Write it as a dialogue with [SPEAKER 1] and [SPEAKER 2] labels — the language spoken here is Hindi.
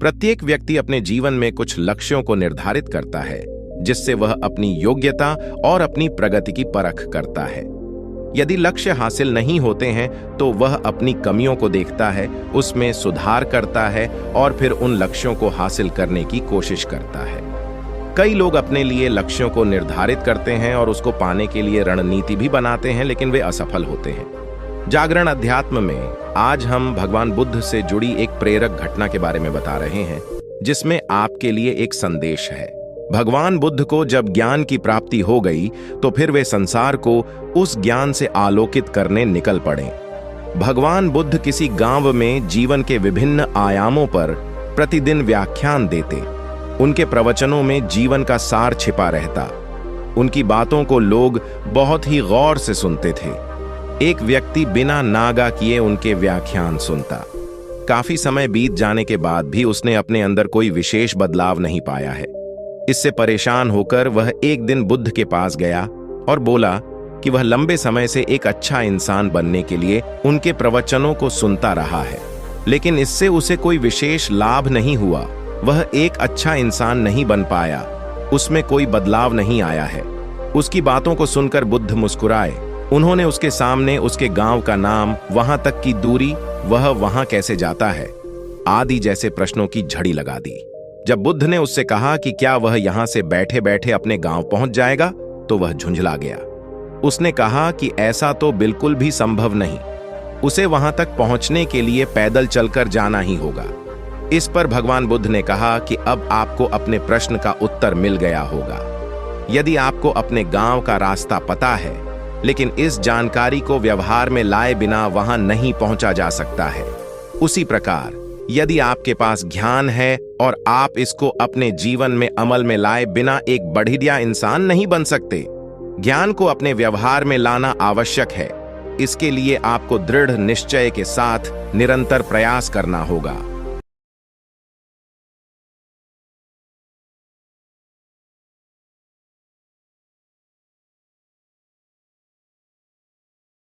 [SPEAKER 1] प्रत्येक व्यक्ति अपने जीवन में कुछ लक्ष्यों को निर्धारित करता है, जिससे वह अपनी योग्यता और अपनी प्रगति की परख करता है। यदि लक्ष्य हासिल नहीं होते हैं तो वह अपनी कमियों को देखता है, उसमें सुधार करता है और फिर उन लक्ष्यों को हासिल करने की कोशिश करता है। कई लोग अपने लिए लक्ष्यों को निर्धारित करते हैं और उसको पाने के लिए रणनीति भी बनाते हैं, लेकिन वे असफल होते हैं। जागरण अध्यात्म में आज हम भगवान बुद्ध से जुड़ी एक प्रेरक घटना के बारे में बता रहे हैं, जिसमें आपके लिए एक संदेश है। भगवान बुद्ध को जब ज्ञान की प्राप्ति हो गई तो फिर वे संसार को उस ज्ञान से आलोकित करने निकल पड़े। भगवान बुद्ध किसी गांव में जीवन के विभिन्न आयामों पर प्रतिदिन व्याख्यान देते। उनके प्रवचनों में जीवन का सार छिपा रहता। उनकी बातों को लोग बहुत ही गौर से सुनते थे। एक व्यक्ति बिना नागा किए उनके व्याख्यान सुनता। काफी समय बीत जाने के बाद भी उसने अपने अंदर कोई विशेष बदलाव नहीं पाया है। इससे परेशान होकर वह एक दिन बुद्ध के पास गया और बोला कि वह लंबे समय से एक अच्छा इंसान बनने के लिए उनके प्रवचनों को सुनता रहा है, लेकिन इससे उसे कोई विशेष लाभ नहीं हुआ। वह एक अच्छा इंसान नहीं बन पाया, उसमें कोई बदलाव नहीं आया है। उसकी बातों को सुनकर बुद्ध मुस्कुराए। उन्होंने उसके सामने उसके गांव का नाम, वहां तक की दूरी, वह वहां कैसे जाता है आदि जैसे प्रश्नों की झड़ी लगा दी। जब बुद्ध ने उससे कहा कि क्या वह यहां से बैठे बैठे अपने गांव पहुंच जाएगा, तो वह झुंझला गया। उसने कहा कि ऐसा तो बिल्कुल भी संभव नहीं, उसे वहां तक पहुंचने के लिए पैदल चलकर जाना ही होगा। इस पर भगवान बुद्ध ने कहा कि अब आपको अपने प्रश्न का उत्तर मिल गया होगा। यदि आपको अपने गांव का रास्ता पता है, लेकिन इस जानकारी को व्यवहार में लाए बिना वहां नहीं पहुंचा जा सकता है, उसी प्रकार यदि आपके पास ज्ञान है और आप इसको अपने जीवन में अमल में लाए बिना एक बढ़िया इंसान नहीं बन सकते। ज्ञान को अपने व्यवहार में लाना आवश्यक है। इसके लिए आपको दृढ़ निश्चय के साथ निरंतर प्रयास करना होगा।